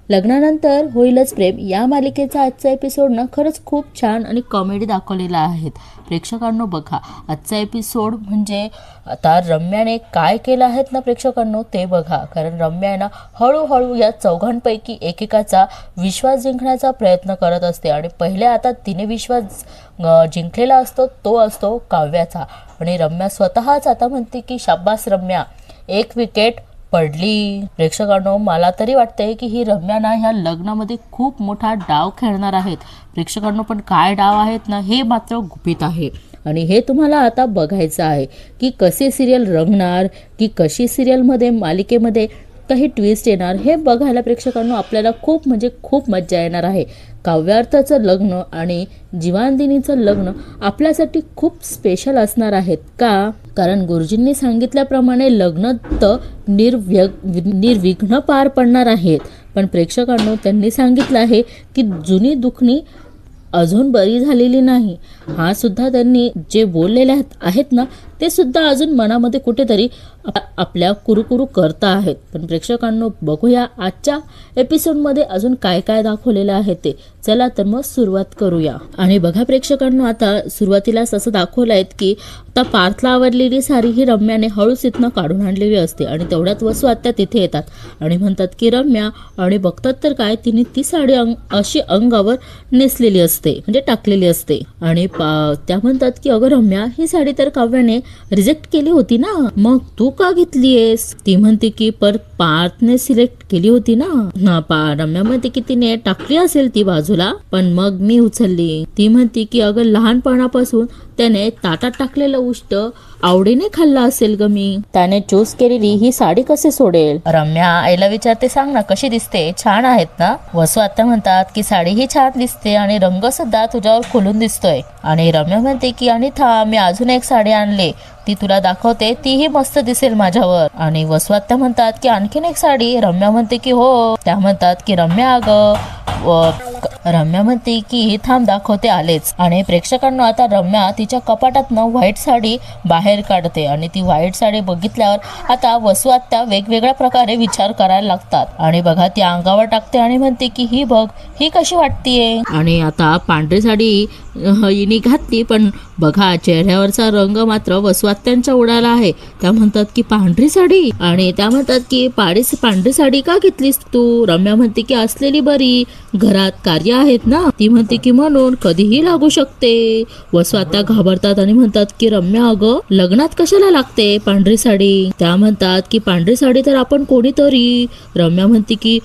लग्नानंतर होईलच प्रेम या मालिकेचा आजचा एपिसोड ना खरंच खूप छान आणि कॉमेडी दाखवलेला आहे. प्रेक्षकांनो बघा, आजचा एपिसोड म्हणजे आता रम्याने काय केलं आहेत ना प्रेक्षकांनो ते बघा. कारण रम्या आहे ना हळूहळू या चौघांपैकी एकेकाचा विश्वास जिंकण्याचा प्रयत्न करत असते आणि पहिले आता तिने विश्वास जिंकलेला असतो तो असतो काव्याचा. आणि रम्या स्वतःच आता म्हणते की शाब्बास रम्या, एक विकेट पडली. प्रेक्षकांनो मला तरी वाटतंय की ही रम्या ना ह्या लग्नामध्ये खूप मोठा डाव खेळणार आहेत. प्रेक्षकांनो पण काय डाव आहेत ना हे मात्र गुपित आहे आणि हे तुम्हाला आता बघायचं आहे की कसे सिरियल रंगणार, की कशी सिरियलमध्ये मालिकेमध्ये काही ट्विस्ट येणार हे बघायला प्रेक्षकांनो आपल्याला खूप म्हणजे खूप मज्जा येणार आहे. काव्यार्थाचं लग्न आणि जीवांदिनीचं लग्न आपल्यासाठी खूप स्पेशल असणार आहेत का? कारण गुरुजींनी सांगितल्याप्रमाणे लग्न तर निर्विघ्न पार पडणार आहेत. पण प्रेक्षकांनो त्यांनी सांगितलं आहे की जुनी दुखणी अजून बरी झालेली नाही. हा सुद्धा त्यांनी जे बोललेले आहेत ना ते सुद्धा अजून मनामध्ये कुठेतरी आपल्या कुरुकुरू करता आहेत. पण प्रेक्षकांनो बघूया आजच्या एपिसोडमध्ये अजून काय काय दाखवलेलं आहे ते. चला तर मग सुरुवात करूया. आणि बघा प्रेक्षकांनो आता सुरुवातीलाच असं दाखवलं आहे की आता पार्थला आवडलेली साडी ही रम्याने हळूच इथनं काढून आणलेली असते आणि तेवढ्यात वसू आत्या तिथे येतात आणि म्हणतात की रम्या, आणि बघतात तर काय तिने ती साडी अशी अंगावर नेसलेली असते म्हणजे टाकलेली असते. आणि त्या म्हणतात की अगं रम्या, ही साडी तर काव्याने रिजेक्ट केली होती ना, मग तू का घेतलीयस? ती म्हणते की पर पार्थने सिलेक्ट केली होती ना. रम्या म्हणते की तिने टाकली असेल ती बाजूला, पण मग मी उचलली. ती म्हणते की अगं लहानपणापासून त्याने ताटात टाकलेलं उष्ट आवडीने खाल्ला असेल ग मी, त्याने चूज केलेली ही साडी कसे सोडेल? रम्या आईला विचारते, सांग ना कशी दिसते, छान आहेत ना? वसू आता म्हणतात की साडी ही छान दिसते आणि रंग सुद्धा तुझ्यावर खुलून दिसतोय. आणि रम्या म्हणते की आणि मी अजून एक साडी आणले, ती तुला दाखवते, तीही मस्त दिसेल माझ्यावर. आणि वसू आत्या म्हणतात की आणखीन एक साडी? रम्या म्हणते की हो. त्या म्हणतात की रम्या अगं रम्या म्हणते की थांब दाखवते आलेच. आणि प्रेक्षकांना आता रम्या तिच्या कपाटातनं व्हाईट साडी बाहेर काढते आणि ती व्हाईट साडी बघितल्यावर आता वसू आत्या वेगवेगळ्या प्रकारे विचार करायला लागतात. आणि बघा ती अंगावर टाकते आणि म्हणते की ही बघ, ही कशी वाटतेय? आणि आता पांढरी साडी हिने घातली, पण बघा चेहऱ्यावरचा रंग मात्र वसू आत्यांच्या उडाला आहे. त्या म्हणतात की पांढरी साडी, आणि त्या म्हणतात की पांढरी साडी का घेतलीस तू? रम्या म्हणते की असलेली बरी, घरात कार्य आहेत ना. ती म्हणते की म्हणून कधीही लागू शकते. वसू आता घाबरतात आणि म्हणतात की रम्या अगं लग्नात कशाला लागते पांढरी साडी? त्या म्हणतात की पांढरी साडी तर आपण कोणीतरी. रम्या म्हणते की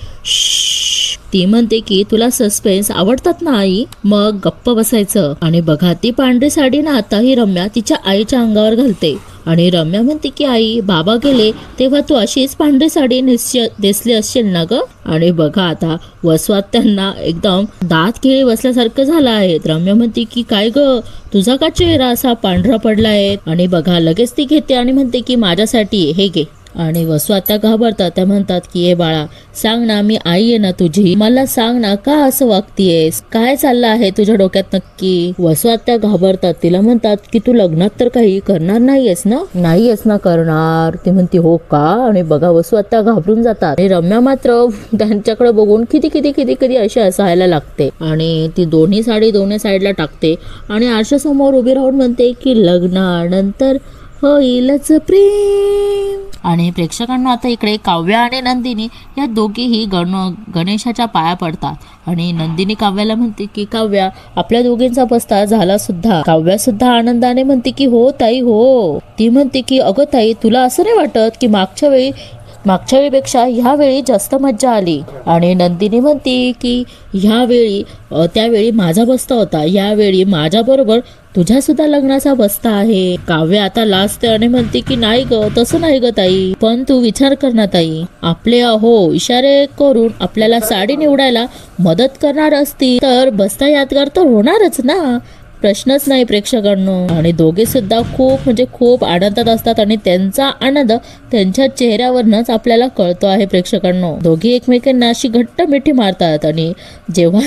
ती म्हणते की तुला सस्पेन्स आवडतात ना आई, मग गप्प बसायचं. आणि बघा ती पांढरी साडी ना आता ही रम्या तिच्या आईच्या अंगावर घालते आणि रम्या म्हणते की आई बाबा गेले तेव्हा तू अशीच पांढरी साडी नेसली असशील ना ग? आणि बघा आता वसू आत्यांना एकदम दात खिळी बसल्यासारखं झालं आहे. रम्या म्हणते की काय ग, तुझा का चेहरा असा पांढरा पडलाय? आणि बघा लगेच ती घेते आणि म्हणते की माझ्यासाठी हे घे. आणि वसू आता घाबरतात. त्या म्हणतात की ए बाळा, सांग ना, मी आई आहे ना तुझी, मला सांग ना का असं वागतीयेस, काय चाललं आहे तुझ्या डोक्यात नक्की? वसू आता घाबरतात. तिला म्हणतात की तू लग्नात तर काही करणार नाहीयेस ना करणार? ती म्हणते हो का? आणि बघा वसू आता घाबरून जातात. आणि रम्या मात्र त्यांच्याकडे बघून किती अशी हसायला लागते आणि ती दोन्ही साईडला टाकते आणि आरशासमोर उभी राहून म्हणते की लग्नानंतर होईलच प्रेम. आणि प्रेक्षकांना आता इकडे काव्या आणि नंदिनी या दोघीही गणेशाच्या पाया पडतात आणि नंदिनी काव्याला म्हणते की काव्या, आपल्या दोघींचा बस्ता झाला सुद्धा. काव्या सुद्धा आनंदाने म्हणते की हो ताई हो. ती म्हणते की अगं ताई, तुला असं नाही वाटत की मागच्या वेळीपेक्षा ह्या वेळी जास्त मज्जा आली? आणि नंदिनी म्हणते की त्यावेळी माझा बस्ता होता, यावेळी माझ्या बरोबर तुझ्या सुद्धा लग्नाचा बस्ता आहे. काव्य आता लाजते आणि म्हणते की नाही ग, तसं नाही ग ताई, पण तू विचार कर ना ताई, आपले इशारे करून आपल्याला साडी निवडायला मदत करणार असती तर बस्ता यादगार तर होणारच ना, प्रश्नच नाही प्रेक्षकांनो. आणि दोघे सुद्धा खूप आनंदात असतात आणि त्यांचा आनंद त्यांच्या चेहऱ्यावरनच आपल्याला कळतो आहे प्रेक्षकांनो. दोघे एकमेकांना अशी घट्ट मिठी मारतात आणि जेव्हा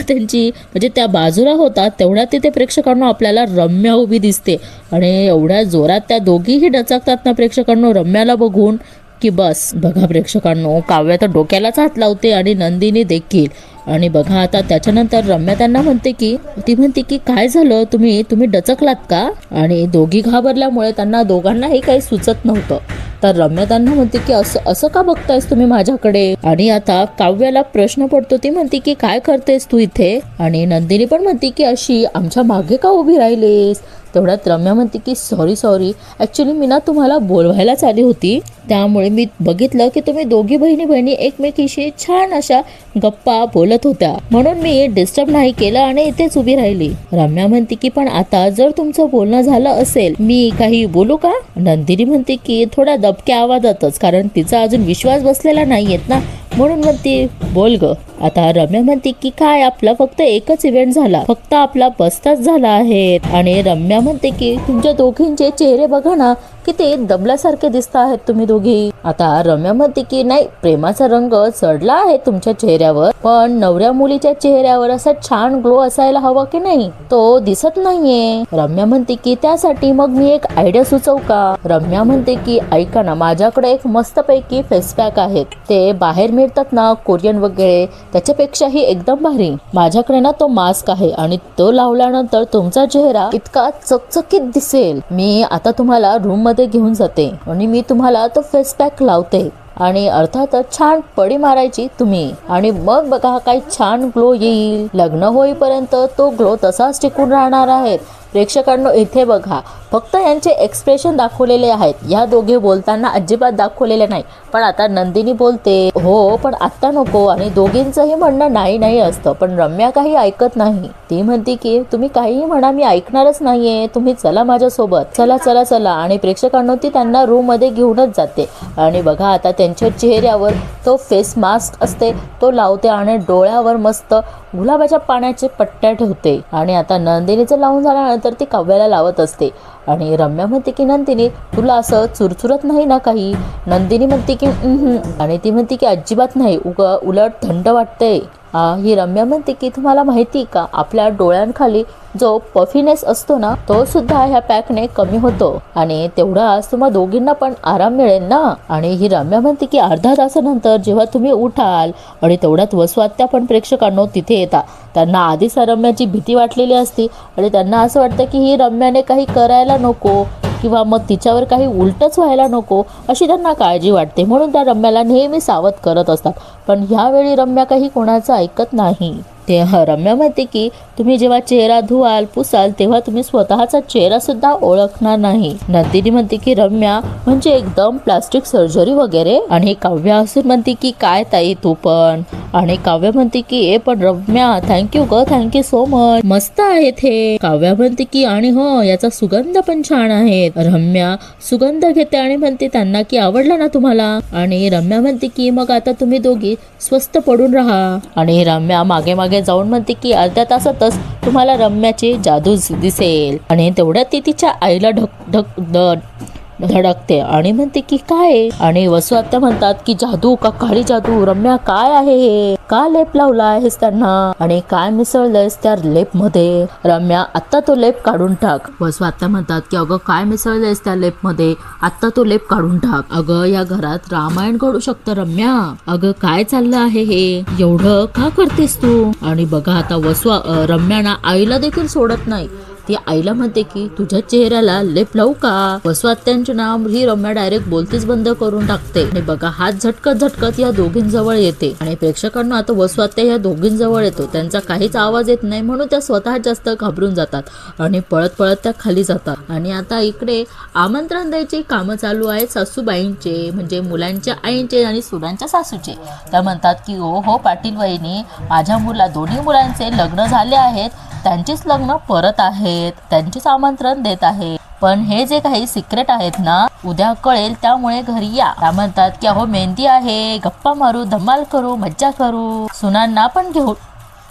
त्या बाजूला होतात तेवढ्या तिथे प्रेक्षकांनो आपल्याला रम्या उभी दिसते आणि एवढ्या जोरात त्या दोघीही डचकतात ना प्रेक्षकांनो रम्याला बघून की बस. बघा प्रेक्षकांनो, काव्या तर डोक्यालाच हात लावते आणि नंदिनी देखील. आणि बघा आता त्याच्यानंतर रम्या त्यांना म्हणते की काय झालं, तुम्ही डचकलात का? आणि दोघी घाबरल्यामुळे त्यांना दोघांनाही काही सुचत नव्हतं. तर रम्या त्यांना म्हणते की असं का बघतायस तुम्ही माझ्याकडे? आणि आता काव्याला प्रश्न पडतो. ती म्हणते की काय करतेस तू इथे? आणि नंदिनी पण म्हणते की अशी आमच्या मागे का उभी राहिलीस? तेवढ्यात रम्या म्हणते की सॉरी ॲक्च्युली मी ना तुम्हाला बोलवायलाच आली होती, त्यामुळे मी बघितलं की तुम्ही दोघी बहिणी एकमेकीशी छान अशा गप्पा बोलत होत्या, म्हणून मी डिस्टर्ब नाही केलं आणि इथेच उभी राहिली. रम्या म्हणते की पण आता जर तुमचं बोलणं झालं असेल, मी काही बोलू का? नंदिनी म्हणते की थोड्या दबक्या आवाजातच, कारण तिचा अजून विश्वास बसलेला नाहीयेत ना, म्हणून म्हणते बोल ग. आता रम्या म्हणते की काय, आपला फक्त एकच इव्हेंट झाला, फक्त आपला 5 तास झाला आहे. आणि रम्या म्हणते की तुमच्या दोघींचे चेहरे बघा ना, किती दबल्यासारखे दिसत आहेत तुम्ही दोघी. आता रम्या म्हणते की नाही, प्रेमाचा रंग चढला आहे तुमच्या चेहऱ्यावर, पण नवऱ्या मुलीच्या चेहऱ्यावर असा छान ग्लो असायला हवा की नाही, तो दिसत नाहीये. रम्या म्हणते की त्यासाठी मग मी एक आयडिया सुचवू का? रम्या म्हणते की ऐका ना, माझ्याकडे एक मस्तपैकी फेस पॅक आहेत, ते बाहेर मिळतात ना कोरियन वगैरे, त्याच्यापेक्षाही एकदम भारी. माझ्याकडे ना तो मास्क आहे आणि तो लावल्यानंतर तुमचा चेहरा इतका चकचकीत दिसेल. मी आता तुम्हाला रूम मध्ये घेऊन जाते आणि मी तुम्हाला तो फेस पॅक लावते आणि अर्थातच छान पडी मारायची तुम्ही, आणि मग बघा काय छान ग्लो येईल. लग्न होईपर्यंत तो ग्लो तसाच टिकून राहणार आहे. प्रेक्षकांनो इथे बघा, फक्त यांचे एक्सप्रेशन दाखवलेले आहेत, या दोघे बोलताना अजिबात दाखवलेले नाही. पण आता नंदिनी बोलते हो पण आत्ता नको, आणि दोघींचंही म्हणणं नाही असतं, पण रम्या काही ऐकत नाही. ती म्हणते की तुम्ही काहीही म्हणा, मी ऐकणारच नाहीये, तुम्ही चला माझ्यासोबत, चला. आणि प्रेक्षकांनो ती त्यांना रूम मध्ये घेऊनच जाते. आणि बघा आता त्यांच्या चेहऱ्यावर तो फेस मास्क असते तो लावते आणि डोळ्यावर मस्त गुलाबाच्या पाण्याचे पट्ट्या ठेवते. आणि आता नंदिनीचं लावून झाल्यानंतर ती काव्याला लावत असते. आणि रम्या म्हणते की नंदिनी तुला असं चुरचुरत नाही ना काही? नंदिनी म्हणते की आणि ती म्हणते की अजिबात नाही, उलट थंड वाटते. ही रम्या म्हणते की तुम्हाला माहिती का, आपल्या डोळ्यांखाली जो पफीनेस असतो ना, तो सुद्धा ह्या पॅकने कमी होतो, आणि तेवढाच तुम्हा दोघींना पण आराम मिळेल ना. आणि ही रम्या म्हणते की अर्धा तासानंतर जेव्हा तुम्ही उठाल, आणि तेवढ्यात वसुआत्या पण प्रेक्षकांनो तिथे येतात. त्यांना आधीच रम्याची भीती वाटलेली असती आणि त्यांना असं वाटतं की ही रम्याने काही करायला नको किंवा मग तिच्यावर काही उलटच व्हायला नको, अशी त्यांना काळजी वाटते, म्हणून त्या रम्याला नेहमी सावध करत असतात. पण ह्यावेळी रम्या काही कोणाचं ऐकत नाही. ते रम्या म्हणते की तुम्ही जेव्हा चेहरा धुवाल पुसाल तेव्हा तुम्ही स्वतःचा चेहरा सुद्धा ओळखणार नाही. नंदिनी म्हणते की रम्या म्हणजे एकदम प्लास्टिक सर्जरी वगैरे. आणि काव्या असून म्हणते की काय ताई तू पण. आणि काव्या म्हणते की पण रम्या थँक्यू सो मच, मस्त आहेत हे. काव्या म्हणते की आणि हो याचा सुगंध पण छान आहे. रम्या सुगंध घेते आणि म्हणते त्यांना की आवडला ना तुम्हाला? आणि रम्या म्हणते की मग आता तुम्ही दोघी स्वस्थ पडून राहा. आणि रम्या मागे जाऊन म्हणते की अर्ध्या तासातच तुम्हाला रम्याची जादू दिसेल. आणि तेवढ्यात ती तिच्या आईला धडकते आणि म्हणते की काय? आणि वसुआत्या म्हणतात की जादू का काळी जादू? रम्या काय आहे हे? का लेप लावला आहेस त्यांना? आणि काय मिसळलंयस त्या लेप मध्ये? रम्या आत्ता तो लेप काढून टाक. वसुआत्या म्हणतात की अगं काय मिसळलंयस त्या लेप मध्ये? आत्ता तो लेप काढून टाक. अगं या घरात रामायण घडू शकतं रम्या. अगं काय चाललं आहे हे? एवढं का करतेस तू? आणि बघा आता रम्याना आईला देखील सोडत नाही. ती आईला म्हणते की तुझ्या चेहऱ्याला लेप लावू का? वसुआत्यांचे नाव ही रम्या डायरेक्ट बोलतीच बंद करून टाकते. आणि बघा हात झटकत या दोघींजवळ येते. आणि प्रेक्षकांना आता वसुआत्या या दोघींजवळ येतो. त्यांचा काहीच आवाज येत नाही, म्हणून त्या स्वतः जास्त घाबरून जातात आणि पळत त्या खाली जातात. आणि आता इकडे आमंत्रण द्यायचे कामं चालू आहेत सासूबाईंचे, म्हणजे मुलांच्या आईंचे आणि सुनांच्या सासूचे. त्या म्हणतात की हो पाटील वहिनी, माझ्या दोन्ही मुलांचे लग्न झाले आहेत, त्यांचेच लग्न परत आहेत, त्यांचेच आमंत्रण देत आहे. पण हे जे काही सिक्रेट आहेत ना, उद्या कळेल, त्यामुळे घरी या. त्या म्हणतात की अहो मेहंदी आहे, गप्पा मारू, धमाल करू, मज्जा करू, सुनांना पण घेऊ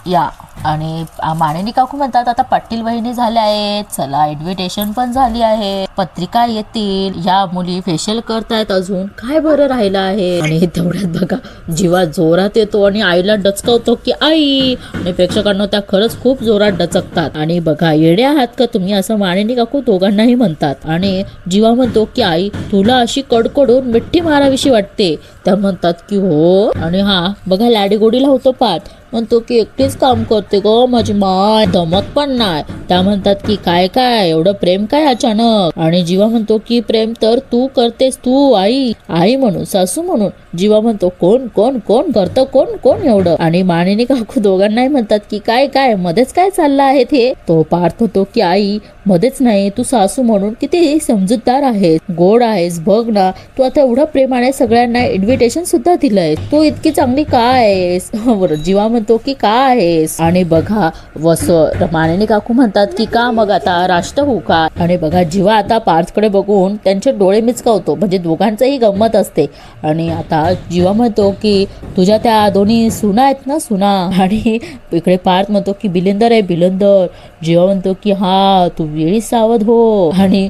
या. आणि मानिनी काकू म्हणतात आता पाटील वहिनी झाल्या आहेत, चला इन्व्हिटेशन पण झाली आहे, पत्रिका येतील, या मुली फेशियल करतायत, अजून काय बरं राहिलं आहे. आणि तेवढ्यात बघा जीवा जोरात येतो आणि आईला डचकवतो की आई, आणि प्रेक्षकांना त्या खरंच खूप जोरात डचकतात. आणि बघा येडे आहात का तुम्ही, असं मानिनी काकू दोघांनाही म्हणतात. आणि जीवा म्हणतो की आई तुला अशी कडकडून मिठी मारावीशी वाटते. त्या म्हणतात की हो. आणि हा बघा लाडी गोडीला होतो पाठ, म्हणतो की एकटीच काम करते ग माझी माय, दमत पण नाही. त्या म्हणतात की काय काय एवढं प्रेम काय अचानक. आणि जीवा म्हणतो की प्रेम तर तू करतेस, तू आई, आई म्हणून, सासू म्हणून. जीवा म्हणतो कोण कोण कोण करतं, कोण कोण एवढं. आणि मानिनी काकू दोघांनाही म्हणतात की काय काय मध्येच काय चाललं आहे ते. तो पार्थ होतो की आई मध्येच नाही, तू सासू म्हणून किती समजूतदार आहेस, गोड आहेस, बघ ना तू आता एवढं प्रेमाने सगळ्यांना इन्व्हिटेशन सुद्धा दिलंय, तू इतकी चांगली काय आहेस. जीवा म्हणतो की का आहेस. आणि बघा मानिनी काकू म्हणतात की का मग आता राष्ट्र होऊ का. आणि बघा जीवा आता पार्थकडे बघून त्यांचे डोळे मिचकावतो, म्हणजे दोघांचंही गंमत असते. आणि आता जीवा म्हणतो की तुझ्या त्या दोन्ही सुना आहेत ना, सुना. आणि इकडे पार्थ म्हणतो की बिलेंदर आहे, बिलेंदर. जीवा म्हणतो की हा तू वेळी सावध हो. आणि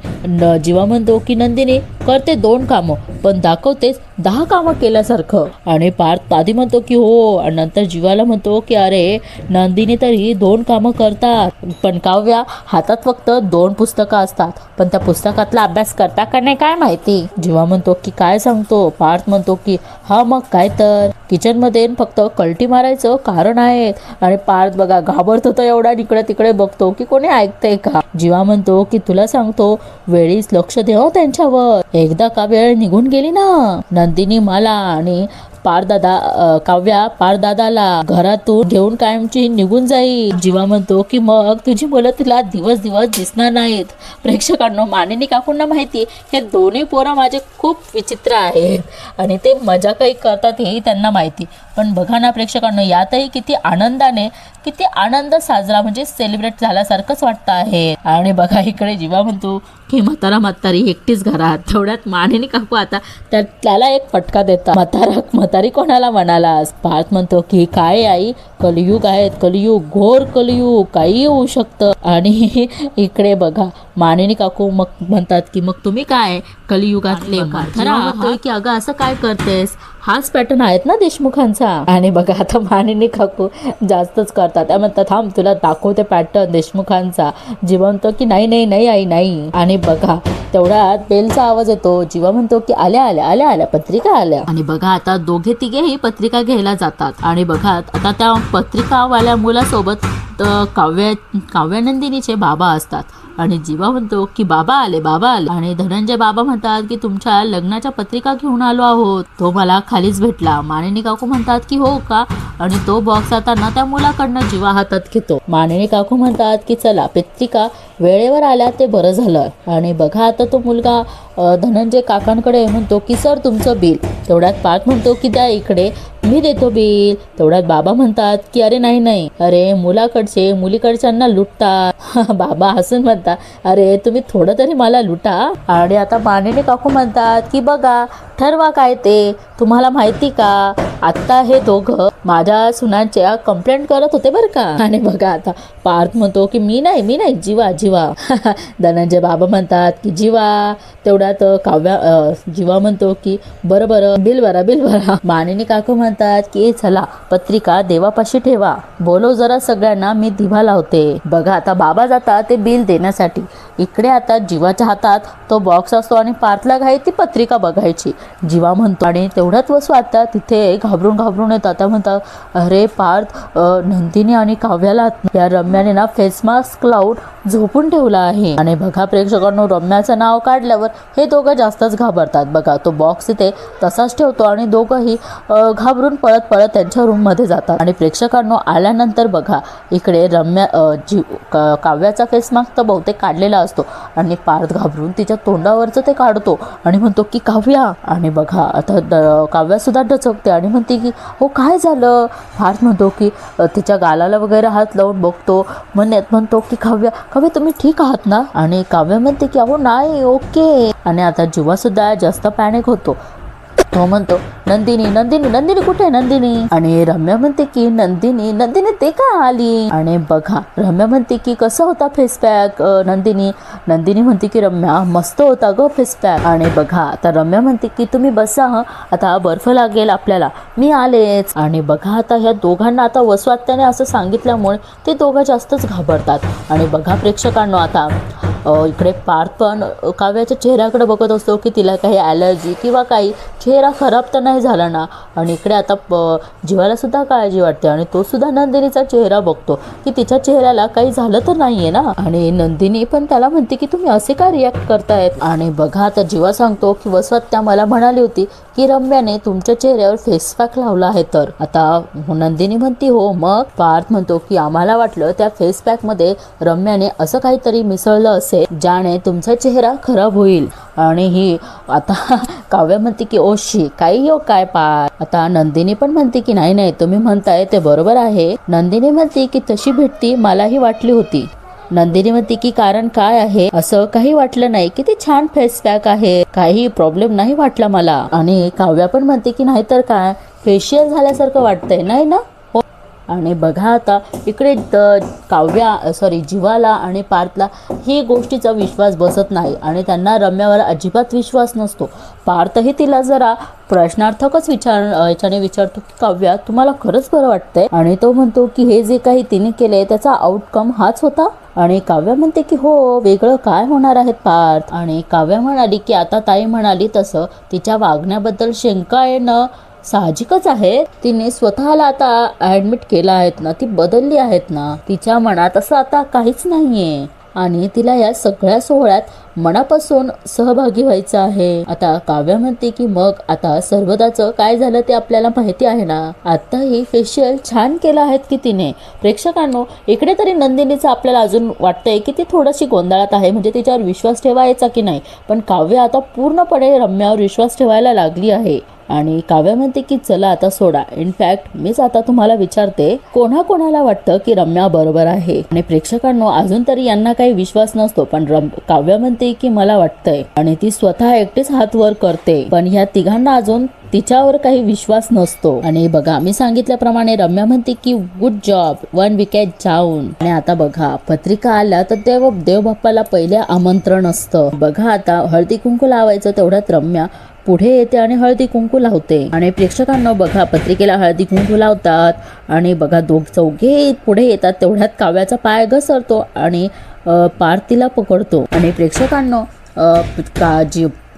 जीवा म्हणतो की नंदिनी करते 2 कामं पण दाखवतेस 10 कामं केल्यासारखं. आणि पार्थ आधी म्हणतो की हो, आणि नंतर जीवाला म्हणतो की अरे नंदिनी तरी 2 कामं करतात, पण काव्या हातात फक्त 2 पुस्तकं असतात, पण त्या पुस्तकातला अभ्यास करता का नाही काय माहिती. जीवा म्हणतो की काय सांगतो. पार्थ म्हणतो की हा मग काय तर किचन मध्ये फक्त कल्टी मारायचं कारण आहे. आणि पार्थ बघा घाबरतो तर एवढा इकडे तिकडे बघतो की कोणी ऐकतंय का. जीवा म्हणतो की तुला सांगतो वेळीच लक्ष देव त्यांच्यावर, एकदा का वेळ निघून गेली ना नंदिनी मला आणि काव्या पारदादाला घरातून घेऊन कायमची निघून जाईल. जीवा म्हणतो की मग तुझी मुलं तुला दिवस दिवस दिसणार नाहीत. प्रेक्षकांना मानिनी काकूंना माहिती हे दोन्ही पोरं माझे खूप विचित्र आहेत आणि ते मजा काही करतात हेही त्यांना माहिती. पण बघा ना प्रेक्षकांना यातही किती आनंदाने किती आनंद साजरा म्हणजे सेलिब्रेट झाल्यासारखंच वाटतं आहे. आणि बघा इकडे जीवा म्हणतो की म्हातारी एकटीच घरात. तेवढ्यात मानिनी काकू आता त्याला एक फटका देतात, म्हातारी कोणाला म्हणालास. पार्थ म्हणतो की काय आई, कलियुग आहेत, कलियुग, घोर कलियुग, काही येऊ शकतं. आणि इकडे बघा मानिनी काकू मग म्हणतात की मग तुम्ही काय कलियुगातले म्हातारा म्हणतोय की अगं असं काय करतेस, हाच पॅटर्न आहेत ना देशमुखांचा. आणि बघा आता मानिनी काकू जास्तच करतात, त्या म्हणतात थांब तुला दाखवते पॅटर्न देशमुखांचा. जीवा म्हणतो की नाही नाही नाही आई नाही. आणि बघा तेवढ्यात बेलचा आवाज येतो. जीवा म्हणतो की आल्या आल्या आल्या आल्या पत्रिका आल्या. आणि बघा आता दोघे तिघेही पत्रिका घ्यायला जातात. आणि बघा आता त्या पत्रिकावाल्या मुलासोबत काव्यानंदिनीचे बाबा असतात. आणि जीवा म्हणतो की बाबा आले बाबा आले. आणि धनंजय बाबा म्हणतात की तुमच्या लग्नाच्या पत्रिका घेऊन आलो आहोत, तो मला खालीच भेटला. मानिनी काकू म्हणतात की हो का. आणि तो बॉक्स आता ना त्या मुलाकडनं जीवा हातात घेतो. मानिनी काकू म्हणतात की चला पत्रिका वेळेवर आल्या ते बरं झालं. आणि बघा आता तो मुलगा धनंजय काकांकडे म्हणतो की सर तुमचं बिल. तेवढ्यात पार्थ म्हणतो की द्या इकडे मी देतो बिल. तेवढ्यात बाबा म्हणतात की अरे नाही नाही, अरे मुलाकडचे मुलीकडच्यांना लुटतात. बाबा हसून म्हणतात अरे तुम्ही थोडं तरी मला लुटा. आणि आता मानिनी काकू म्हणतात की बघा ठरवा काय ते, तुम्हाला माहिती का आत्ता हे दोघं माझ्या सुनांच्या कंप्लेंट करत होते बरं का. आणि बघा आता पार्थ म्हणतो की मी नाही जीवा जीवा. धनंजय बाबा म्हणतात की जीवा. तेवढ्यात जीवा म्हणतो की बरं बिल भरा. मानिनी काकू म्हणतात की चला पत्रिका देवापाशी ठेवा, बोलव जरा सगळ्यांना, मी दिवा लावते. बघा आता बाबा जातात ते बिल देण्यासाठी. इकडे आता जीवाच्या हातात तो बॉक्स असतो आणि पार्थला घाई ती पत्रिका बघायची. जीवा म्हणतो आणि तेवढ्यात वसू आता तिथे घाबरून येतात. त्या म्हणतात अरे पार्थ नंदिनी आणि काव्याला या रम्याने ना फेस मास्क लावून झोपून ठेवला आहे. आणि बघा प्रेक्षकांनो रम्याचं नाव काढल्यावर हे दोघं जास्तच घाबरतात. बघा तो बॉक्स इथे तसाच ठेवतो आणि दोघंही घाबरून पळत त्यांच्या रूम मध्ये जातात. आणि प्रेक्षकांनो आल्यानंतर बघा इकडे काव्याचा फेस मास्क तर बहुतेक काढलेला असतो आणि पार्थ घाबरून तिच्या तोंडावरचं ते काढतो आणि म्हणतो की काव्या. आणि बघा आता काव्या सुद्धा डचकते आणि म्हणते की हो काय झालं. पार्थ म्हणतो की तिच्या गालाला वगैरे हात लावून बघतो, म्हणतो की काव्या तुम्ही ठीक आहात ना. आणि काव्या म्हणते की अहो नाही ओके. आणि आता जीवा सुद्धा जास्त पॅनिक होतो. तो म्हणतो नंदिनी नंदिनी नंदिनी कुठे नंदिनी? आणि रम्या म्हणते की नंदिनी नंदिनी ते का आली? आणि बघा रम्या म्हणते की कसं होता फेस पॅक नंदिनी? नंदिनी म्हणते की रम्या मस्त होता ग फेस पॅक. आणि बघा आता रम्या म्हणते की तुम्ही बसा आता बर्फ लागेल आपल्याला, मी आलेच. आणि बघा आता ह्या दोघांना आता वसवात्याने असं सांगितल्यामुळे ते दोघं जास्तच घाबरतात. आणि बघा प्रेक्षकांनो आता इकडे पार्थ पण काव्याच्या चेहऱ्याकडे बघत असतो की तिला काही ॲलर्जी किंवा काही चेहरा खराब तर नाही झाला ना. आणि इकडे आता जीवाला सुद्धा काळजी वाटते आणि तो सुद्धा नंदिनीचा चेहरा बघतो की तिच्या चेहऱ्याला काही झालं तर नाहीये ना. आणि नंदिनी पण त्याला म्हणते की तुम्ही असे का रिॲक्ट करतायत? आणि बघा आता जीवा सांगतो की वसवात्या मला म्हणाली होती की रम्याने तुमच्या चेहऱ्यावर फेस पॅक लावला आहे. तर आता नंदिनी म्हणती हो मग? पार्थ म्हणतो की आम्हाला वाटलं त्या फेस पॅक मध्ये रम्याने असं काहीतरी मिसळलं असेल ज्याने तुमचा चेहरा खराब होईल. आणि ही आता काव्य म्हणते की ओशी काही हो काय पार्थ? आता नंदिनी पण म्हणते की नाही नाही तुम्ही म्हणताय ते बरोबर आहे. नंदिनी म्हणते की तशी भीती मलाही वाटली होती. नंदिनी म्हणते की कारण काय आहे? असं काही वाटलं नाही, किती छान फेस पॅक आहे, काही प्रॉब्लेम नाही वाटला मला. आणि काव्या पण म्हणते की नाही तर काय फेशियल झाल्यासारखं वाटतंय नाही ना? आणि बघा आता इकडे जीवाला आणि पार्थला ही गोष्टीचा विश्वास बसत नाही आणि त्यांना रम्यावर अजिबात विश्वास नसतो. पार्थही तिला जरा प्रश्नार्थकच याच्याने विचारतो की काव्या तुम्हाला खरंच बरं वाटतंय? आणि तो म्हणतो की हे जे काही तिने केले त्याचा आउटकम हाच होता. आणि काव्या म्हणते की हो वेगळं काय होणार आहेत पार्थ? आणि काव्या म्हणाली की आता ताई म्हणाली तसं तिच्या वागण्याबद्दल शंका येणं साहजिकच आहे. तिने स्वतःला आता ऍडमिट केलं आहेत ना, ती बदलली आहेत ना, तिच्या मनात असं आता काहीच नाहीये आणि तिला या सगळ्या सोहळ्यात मनापासून सहभागी व्हायचं आहे. आता काव्या म्हणते की मग आता सर्वदाचं काय झालं ते आपल्याला माहिती आहे ना. आताही फेशियल छान केलं आहेत की तिने. प्रेक्षकांनो इकडे तरी नंदिनीचं आपल्याला अजून वाटतंय की ती थोडीशी गोंधळात आहे, म्हणजे तिच्यावर विश्वास ठेवायचा की नाही. पण काव्य आता पूर्णपणे रम्यावर विश्वास ठेवायला लागली आहे. आणि काव्या म्हणते की चला आता सोडा, इनफॅक्ट मीच आता तुम्हाला विचारते कोणाकोणाला वाटतं की रम्या बरोबर आहे? आणि प्रेक्षकांनो अजून तरी यांना काही विश्वास नसतो, पण काव्या म्हणते की मला वाटतंय आणि ती स्वतः एकटीच हात वर करते. पण ह्या तिघांना अजून तिच्यावर काही विश्वास नसतो. आणि बघा मी सांगितल्याप्रमाणे रम्या म्हणते की good job, one wicket down. आणि आता बघा पत्रिका आल्या तर देव बाप्पाला पहिले आमंत्रण असतं. बघा आता हळदी कुंकू लावायचं तेवढ्यात रम्या पुढे येते आणि हळदी कुंकू लावते. आणि प्रेक्षकांना बघा पत्रिकेला हळदी कुंकू लावतात आणि बघा चौघे पुढे येतात तेवढ्यात काव्याचा पाय घसरतो आणि पार्थ तिला पकडतो. आणि प्रेक्षकांना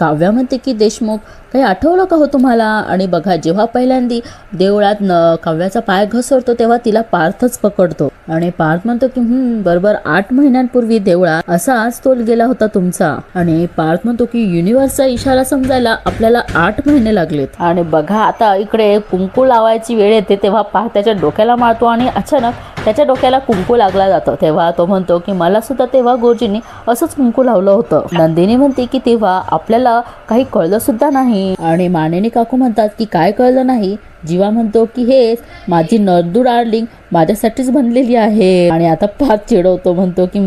काव्या म्हणते की देशमुख काही आठवलं का हो तुम्हाला? आणि बघा जेव्हा पहिल्यांदी देवळात काव्याचा पाय घसरतो तेव्हा तिला पार्थच पकडतो. आणि पार्थ म्हणतो की बरोबर 8 महिन्यांपूर्वी देवळात असाच तोल गेला होता तुमचा. आणि पार्थ म्हणतो की युनिव्हर्सचा इशारा समजायला आपल्याला 8 महिने लागलेत. आणि बघा आता इकडे कुंकू लावायची वेळ येते तेव्हा पार्थ त्याच्या डोक्याला मारतो आणि अचानक त्याच्या डोक्याला कुंकू लागला जातो. तेव्हा तो म्हणतो की मला सुद्धा तेव्हा गुरुजींनी असंच कुंकू लावलं होतं. नंदिनी म्हणते की तेव्हा आपल्याला काही कळलं सुद्धा नाही. आणि मानेनी काकू म्हणतात की काय कळलं नाही? जीवा म्हणतो की हेच माझी नंदू डार्लिंग माझ्यासाठीच बनलेली आहे. आणि आता पार्थ चिडवतो, म्हणतो की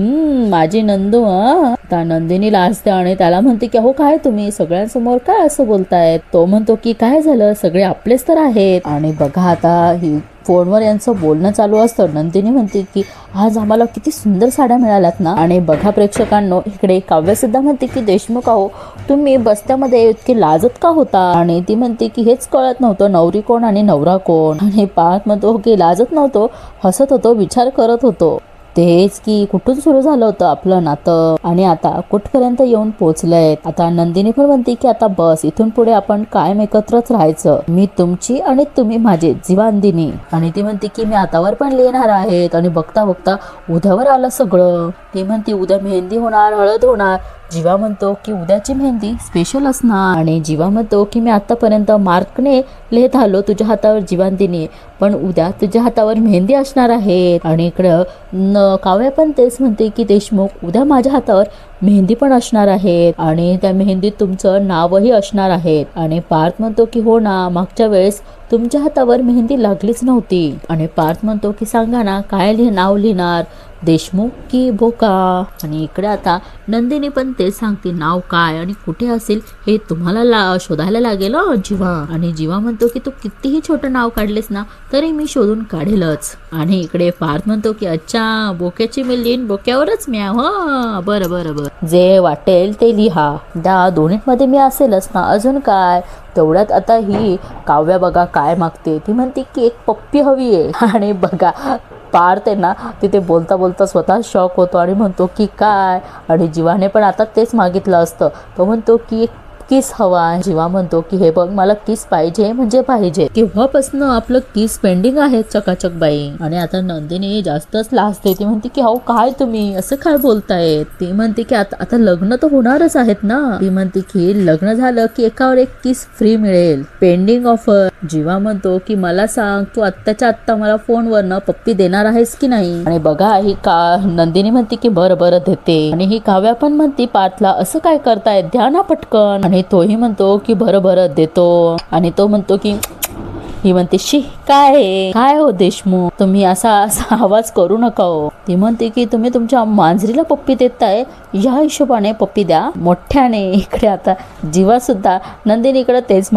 माझी नंदू. आता नंदिनीला असते आणि त्याला म्हणते की अहो काय तुम्ही सगळ्यांसमोर काय असं बोलतायत? तो म्हणतो की काय झालं, सगळे आपलेच तर आहेत. आणि बघा आता ही फोनवर यांचं बोलणं चालू असतं. नंदिनी म्हणते की आज आम्हाला किती सुंदर साड्या मिळाल्यात ना. आणि बघा प्रेक्षकांनो इकडे काव्य सुद्धा म्हणते की देशमुख आहो तुम्ही बस्त्यामध्ये इतके लाजत का होता? आणि ती म्हणते की हेच कळत नव्हतं नवरी कोण आणि नवरा कोण. आणि पार्थ म्हणतो की लाजत नव्हतो, हसत होतो, विचार करत होतो. तेच की कुठून सुरू झालं होतं आपलं नातं आणि आता कुठपर्यंत येऊन पोहोचलंय. आता नंदिनी पण म्हणते की आता बस इथून पुढे आपण कायम एकत्रच राहायचं, मी तुमची आणि तुम्ही माझे जीवांदिनी. आणि ती म्हणते की मी आतावर पण लिहिणार आहेत. आणि बघता बघता उद्यावर आलं सगळं. ती म्हणते उद्या मेहंदी होणार, हळद होणार. जीवा म्हणतो की उद्याची मेहंदी स्पेशल असणार. आणि जीवा म्हणतो की मी आतापर्यंत मार्कने लिहित आलो तुझ्या हातावर जीवांदिनी, पण उद्या तुझ्या हातावर मेहंदी असणार आहे. आणि इकडं काव्या पण तेच म्हणते की देशमुख उद्या माझ्या हातावर मेहंदी पण असणार आहे आणि त्या मेहंदीत तुमचं नावही असणार आहे. आणि पार्थ म्हणतो की हो ना, मागच्या वेळेस तुमच्या हातावर मेहंदी लागलीच नव्हती. आणि पार्थ म्हणतो की सांगा ना काय नाव लिहिणार? देशमुख की बोका. आणि इकडे आता नंदिनी पण तेच सांगते, नाव काय आणि कुठे असेल हे तुम्हाला शोधायला लागेल जीवा. आणि जीवा म्हणतो की तू कितीही छोटं नाव काढलेस ना तरी मी शोधून काढेलच. आणि इकडे पार्थ म्हणतो की अच्छा, बोक्याची मी लिहिन बोक्यावरच म्याव. बरं बरं बरं, जे वाटेल ते लिहा, त्या दोन्हीमध्ये मी असेलच ना, अजून काय. तेवढ्यात आता ही काव्या बघा काय मागते, ती म्हणते की एक पप्पी हवी आहे. आणि बघा पार्थ आहे ना तिथे बोलता बोलता स्वतः शॉक होतो आणि म्हणतो की काय. आणि जीवाने पण आता तेच मागितलं असतं. तो म्हणतो की एक किस हवा. जीवा म्हणतो की हे बघ, मला किस पाहिजे म्हणजे पाहिजे. केव्हापासून आपलं किस पेंडिंग आहे चकाचक बाई. आणि आता नंदिनी जास्तच लाजते. ती म्हणते की अहो काय तुम्ही असं काय बोलताय. ती म्हणते की आता लग्न तर होणारच आहेत ना. ती म्हणते की लग्न झालं की एकावर एक किस फ्री मिळेल, पेंडिंग ऑफर. जीवा म्हणतो की मला सांग, तू आत्ताच्या आत्ता मला फोनवरनं पप्पी देणार आहेस की नाही. आणि बघा ही नंदिनी म्हणते की बरं बरं देते. आणि ही काव्या पण म्हणते पार्थला, असं काय करताय, द्या ना पटकन. आणि तोही म्हणतो की बरं बरं देतो. आणि तो म्हणतो की ही म्हणते शी काय हो देशमुख, तुम्ही असा आवाज करू नका हो. ती म्हणते की तुम्ही तुमच्या मांजरीला पप्पी देताय, या हिशोबाने पप्पी द्या मोठ्याने. इकडे आता जीवा सुद्धा नंदिनीकडे तेच